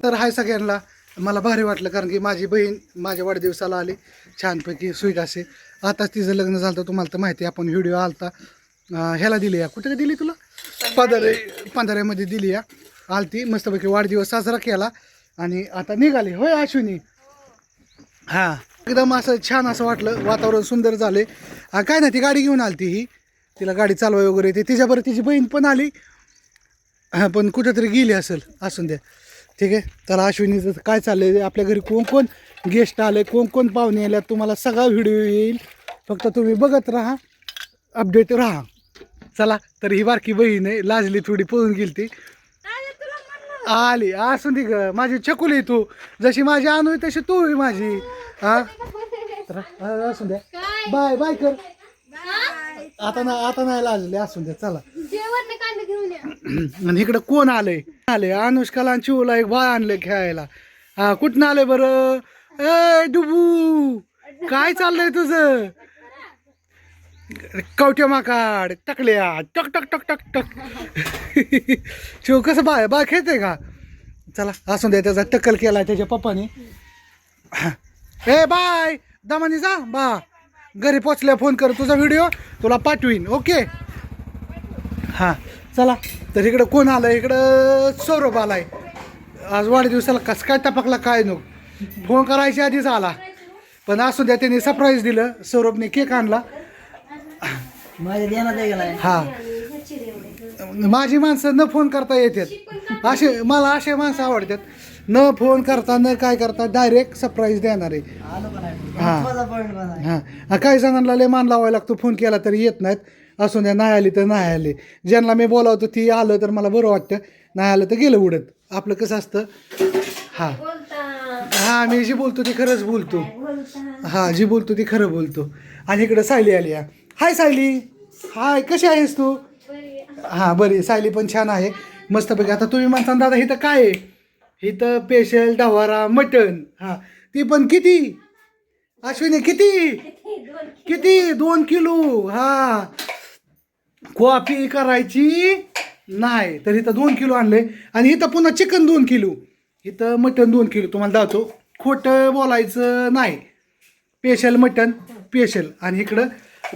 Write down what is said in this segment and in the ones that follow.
तर हाय सगळ्यांना. मला भारी वाटलं कारण की माझी बहीण माझ्या वाढदिवसाला आली छानपैकी स्वीट असे. आताच तिचं लग्न झालं तर तुम्हाला तर माहिती आहे, आपण व्हिडिओ आलता ह्याला दिली आहे. कुठे दिली तुला? पंधऱ्यामध्ये दिली आहे. आलती मस्तपैकी वाढदिवस साजरा केला आणि आता निघाली. होय अश्विनी? हां, एकदम असं छान असं वाटलं, वातावरण सुंदर झाले. काय नाही, ती गाडी घेऊन आलती ही, तिला गाडी चालवाय वगैरे येते. तिच्याबरोबर तिची बहीण पण आली. हां, पण कुठेतरी गेली असेल, असून द्या. ठीक आहे, चला अश्विनीचं काय चाललंय, आपल्या घरी कोण कोण गेस्ट आले, कोण कोण पाहुणे आल्यात, तुम्हाला सगळा व्हिडिओ येईल. फक्त तुम्ही बघत राहा, अपडेट राहा. चला, तर ही बारकी बहीण आहे, लाजली थोडी, पळून गेली ती. आली असून ती ग माझी चकुली, तू जशी माझी आणू आहे तशी तू आहे माझी. हा, तर असून द्या. बाय बाय कर. आता नाही लाजले, असून द्या. चला, आणि इकडं कोण आलंय? अनुष्काला आणि चिवला एक बाळ आणले खेळायला. हा, कुठं आलंय बरं? ए डुबू, काय चाललंय तुझं? कवट्या माकाड टकल्या टक टक टक टक टक. चिव कसं बाळ खेळते का? चला, असून द्या. त्याचा टक्कल केलाय त्याच्या पप्पाने. ए बाय, दमानी जा बा, घरी पोचल्या फोन कर, तुझा व्हिडिओ तुला पाठवीन. ओके, हां. चला, तर इकडं कोण आलं? इकडं सौरभ आलाय. आज वाढदिवसाला कसं काय टपकला काय नको, फोन करायच्या आधीच आला. पण असू द्या, त्याने सरप्राईज दिलं. सौरभने केक आणला. हां, माझी माणसं न फोन करता येतात. मला असे माणसं आवडतात, न फोन करता न काय करता डायरेक्ट सरप्राईज देणारे. हां, काही जणांना लय मान लावायला लागतो, फोन केला तरी येत नाहीत. असून द्या, नाही आली तर नाही आली. ज्यांना मी बोलावतो ती आलं तर मला बरं वाटतं, नाही आलं तर गेलं उडत. आपलं कसं असतं. हां, मी जी बोलतो ती खरंच बोलतो. हां, जी बोलतो ती खरं बोलतो. आणि इकडं सायली आली. हाय सायली, हाय, कशी आहेस तू? हां, बरी. सायली पण छान आहे, मस्तपैकी. आता तुम्ही म्हणता दादा इथं काय आहे? इथं स्पेशल ढवारा मटण. हां, ती पण किती अश्विनी? किती 2 किलो. हां, कॉफी करायची नाही तर इथं 2 किलो आणले. आणि इथं पुन्हा चिकन 2 किलो, इथं मटण 2 किलो. तुम्हाला दाखवतो, खोटं बोलायचं नाही. स्पेशल मटण, स्पेशल. आणि इकडं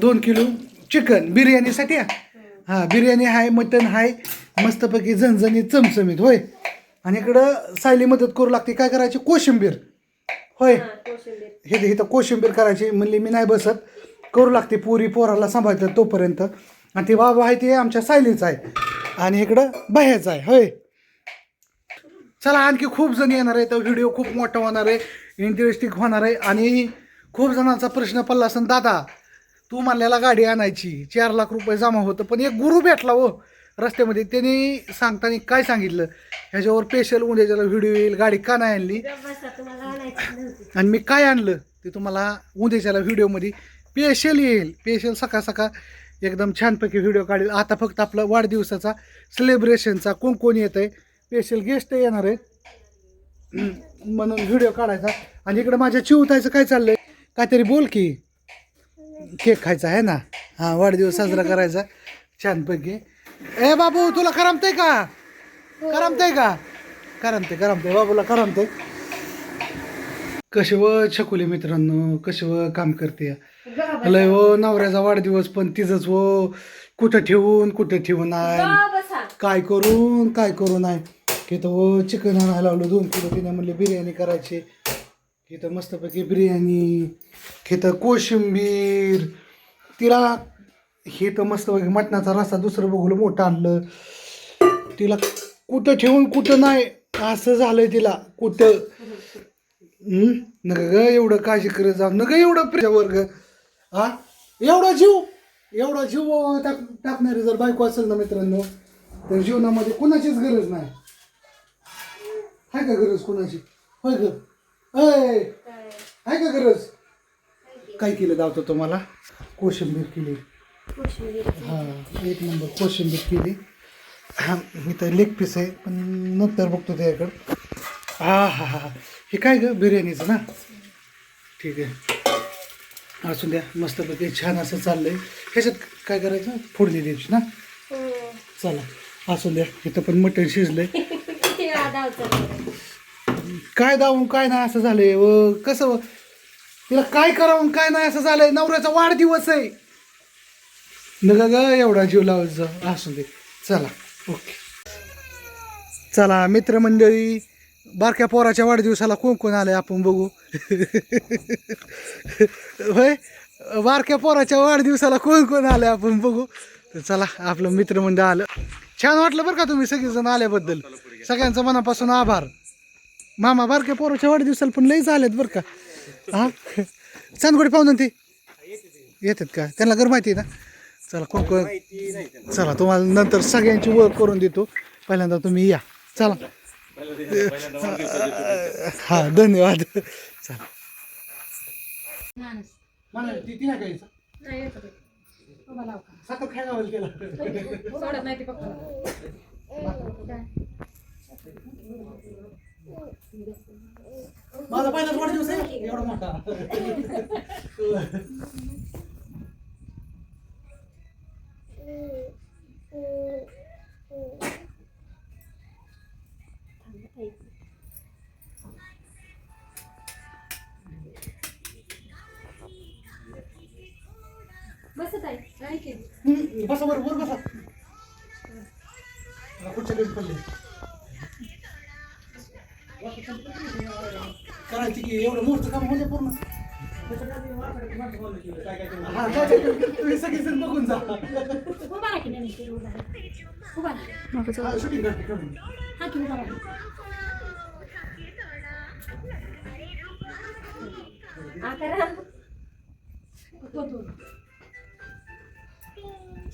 2 किलो चिकन बिर्याणीसाठी. हां, बिर्याणी आहे, मटण आहे, मस्तपैकी झणझणीत चमचमीत. होय, आणि इकडं सायली मदत करू लागते. काय करायची? कोशिंबीर. होय, हे इथं कोशिंबीर करायची. म्हणली मी नाही बसत, करू लागते. पोराला सांभाळतात तोपर्यंत. आणि ती बाबा आहे ते आमच्या सायलीचा आहे, आणि इकडं बाह्याचा आहे. होय, चला, आणखी खूप जण येणार आहे, तर व्हिडिओ खूप मोठा होणार आहे, इंटरेस्टिंग होणार आहे. आणि खूप जणांचा प्रश्न पडला असेल, दादा तू म्हणलेला गाडी आणायची, 4 लाख रुपये जमा होतं, पण एक गुरु भेटला हो रस्त्यामध्ये. त्यांनी सांगताना काय सांगितलं, ह्याच्यावर स्पेशल उद्याच्याला व्हिडिओ येईल, गाडी का नाही आणली आणि मी काय आणलं ते तुम्हाला उद्याच्याला व्हिडिओमध्ये स्पेशल येईल. स्पेशल सकाळ सकाळ एकदम छानपैकी व्हिडिओ काढेल. आता फक्त आपलं वाढदिवसाचा सेलिब्रेशनचा कोण कोण येत आहे, स्पेशल गेस्ट येणार आहेत म्हणून व्हिडिओ काढायचा. आणि इकडं माझ्या चिवतायचं काय चाललंय? काहीतरी बोल की. केक खायचा आहे ना? हां, वाढदिवस साजरा करायचा छानपैकी. ए बाबू, तुला करमतंय का? करमते बाबूला, करमते. कशी व छकुली मित्रांनो, कशी व काम करते लय हो. नवऱ्याचा वाढदिवस पण तिचंच हो, कुठं ठेवून नाही, काय करू नाही. तिथं हो चिकन आणायला लावलं 2 किलो. तिने म्हणले बिर्याणी करायची. इथं मस्तपैकी बिर्याणी, इथं कोशिंबीर. तिला हे तर मस्तपैकी मटणाचा रस्सा दुसरं बघूलं मोठं आणलं. तिला कुठं ठेवून कुठं नाही असं झालंय तिला. कुठं नका ग एवढं काळजी करत जाऊ, नका एवढं वर्ग. हा, एवढा जीव टाकणारी जर बायको असेल ना मित्रांनो, तर जीवनामध्ये कुणाचीच गरज नाही. आहे का गरज कुणाची? होय ग, आहे का गरज? काय केलं दावतो तुम्हाला? कोशिंबीर केली. हां, 1 नंबर कोशिंबीर केली. हां, मी तर लेग पीस आहे, पण नंतर बघतो त्याकडं. हा, हे काय ग? बिर्याणीचं ना? ठीक आहे, असू द्या. मस्तपैकी छान असं चाललंय. ह्याच्यात काय करायचं? फोडणी द्यायची ना? चला, असू द्या. इथं पण मटण शिजलंय. काय दावून काय नाही असं झालंय व कसं तिला काय करावून काय नाही असं झालंय. नवऱ्याचा वाढदिवस आहे नका ग एवढा जीव लावायचं असू दे. चला ओके चला मित्रमंडळी बारक्या पोराच्या वाढदिवसाला कोण कोण आलंय आपण बघू. होय बारक्या पोराच्या वाढदिवसाला कोण कोण आलंय आपण बघू. तर चला आपलं मित्रमंडळ आलं. छान वाटलं बरं का तुम्ही सगळेजण आल्याबद्दल. सगळ्यांचं मनापासून आभार. मामा बारक्या पोराच्या वाढदिवसाला पण लईच आलेत बरं का. हां चांदगोडी पाहून ते येतात का त्यांना घर माहिती आहे ना. चला कोण कोण चला तुम्हाला नंतर सगळ्यांची ओळख करून देतो. पहिल्यांदा तुम्ही या चला. हा धन्यवाद. चला साखर खायला माझा पहिलाच वाढदिवस आहे एवढा मोठा. बसा बरं वर बसा. कुठच्या गरज पडली करायची की एवढं मोठं काम होते पूर्ण. तुम्ही सगळेजण बघून जा. शूटिंग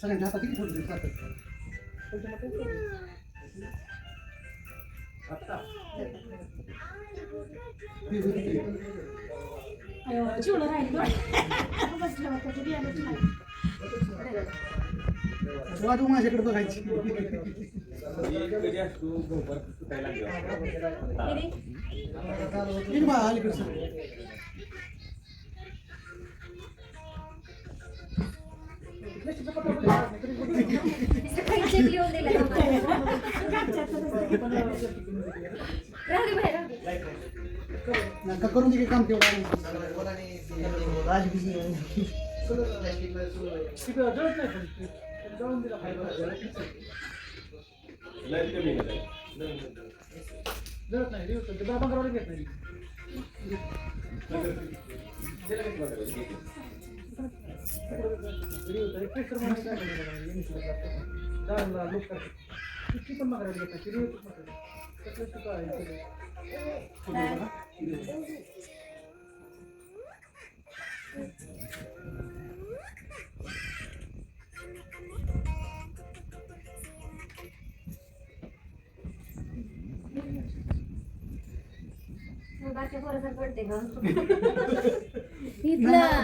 सगळ्यांच्या हातात किती फोटो दिसतात. वाजू माझ्याकडे बघायची. करून दे काम तेवढं.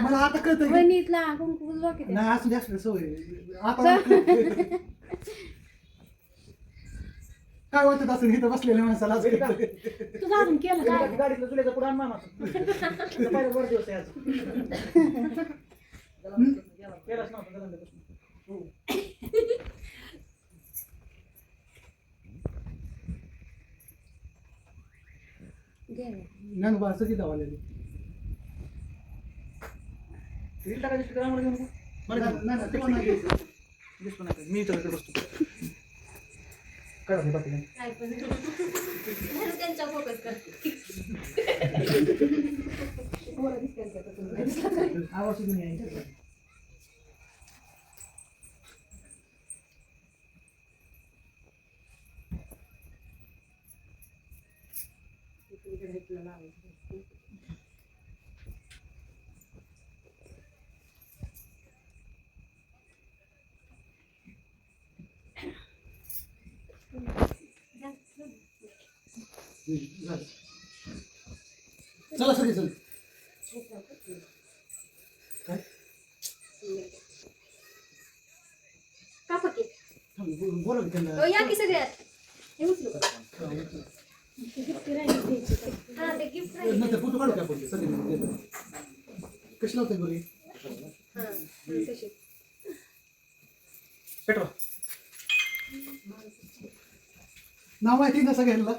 मला आता कळतं नाही असू द्या सवय आता. काय वाटत असं इथं बसलेल्या माणसाला गाडीतलं चुल्याचा पुढे आणणार वाढदिवस आहे केलाच नव्हता. ज्ञानोबा सगळी धावलेली मी तर बसतो. आवाज चला सगळे चल. काय बोला की त्यांना. या की सगळ्यात नंतर फोटो काढू का आपण सगळे कशी लावते बघी पेटवा. नाव माहिती ना सगळ्यांना.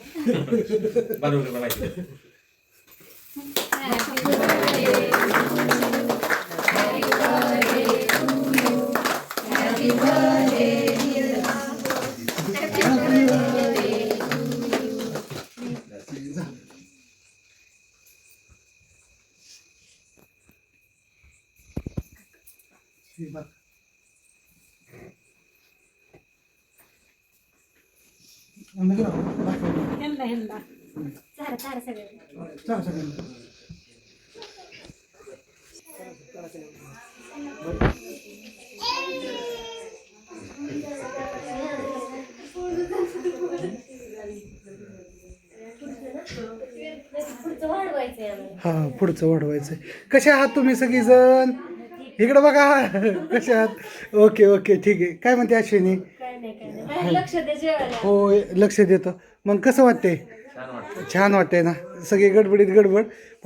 हा पुढचं वाढवायचं. कसे आहात तुम्ही सगळीजण? इकडे बघा कसे आहात. ओके ओके ठीक आहे. काय म्हणते अश्विनी? हो लक्ष देतो. मग कसं वाटतंय? छान वाटतंय ना. सगळी गडबडीत गडबड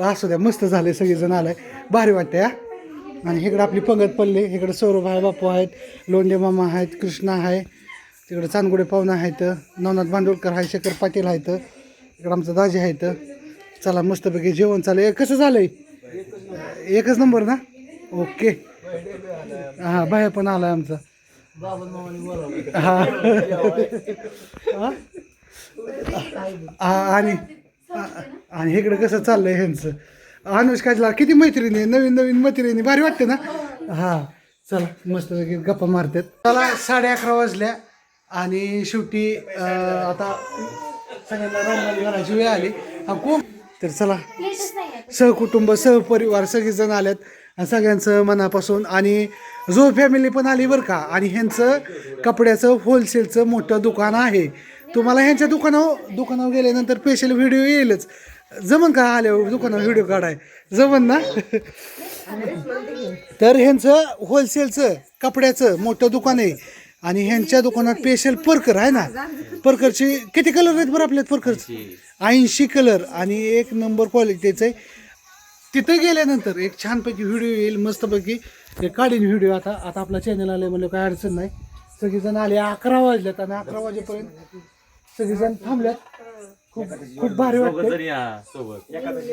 असू द्या. मस्त झाले सगळेजण आलाय भारी वाटतंय हा. आणि इकडं आपली पंगत पडली. इकडं सौरभ आहे, बापू आहेत, लोंढे मामा आहेत, कृष्णा आहे, तिकडं चांदगुडे पाहुणा आहेत, नवनाथ बांडोळकर आहे, शेखर पाटील आहेत, इकडं आमचं दाजी आहेत. चला मस्तपैकी जेवण चालू आहे. कसं झालंय? एकच नंबर ना. ओके. हां बाहेर पण आलाय आमचा हा आणि आणि इकडं कसं चाललंय ह्यांचं. अनुष्काला किती मैत्रिणी आहे, नवीन नवीन मैत्रिणी भारी वाटते ना. हां चला मस्तपैकी गप्पा मारतात. चला 11:30 वाजल्या आणि शेवटी आता सगळ्यांना रामराम घालायची वेळ आली. खूप तर चला सहकुटुंब सहपरिवार सगळेजण आल्यात आणि सगळ्यांचं मनापासून. आणि जो फॅमिली पण आली बरं का. आणि ह्यांचं कपड्याचं होलसेलचं मोठं दुकान आहे. तुम्हाला ह्यांच्या दुकानावर गेल्यानंतर स्पेशल व्हिडिओ येईलच. जमन का आल्यावर दुकानावर व्हिडिओ काढाय? जमन ना. तर ह्यांचं होलसेलचं कपड्याचं मोठं दुकान आहे. आणि ह्यांच्या दुकानात स्पेशल परकर आहे ना. परकरचे किती कलर आहेत बरं आपल्यात? परकरचे 80 कलर आणि एक नंबर क्वालिटीचं आहे. तिथं गेल्यानंतर एक छानपैकी व्हिडिओ येईल मस्तपैकी. ते काढीन व्हिडिओ. आता आपला चॅनल आलं म्हणलं काय अडचण नाही. सगळेजण आले 11 वाजल्यात आणि 11 वाजेपर्यंत सगळेजण थांबल्यात. खूप भारी वाटतं.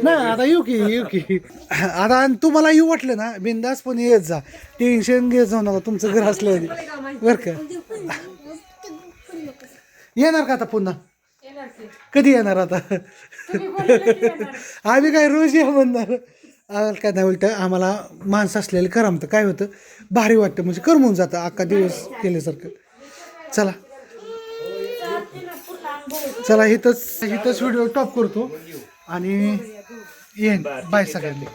नाही आता येऊ की आता. तुम्हाला येऊ वाटलं ना बिंदास पण येत जा. टेन्शन घेत जाऊ नका. तुमचं घर असलं बरं का. येणार का आता पुन्हा? कधी येणार आता? आम्ही काय रोज या म्हणणार. काय नाही उलट आम्हाला माणसं असलेलं करमतं. काय होतं भारी वाटतं म्हणजे करमून जातं अख्खा दिवस केल्यासारखं. चला इथंच व्हिडिओ टॉप करतो आणि येईन. बाय सगळ्यांनी.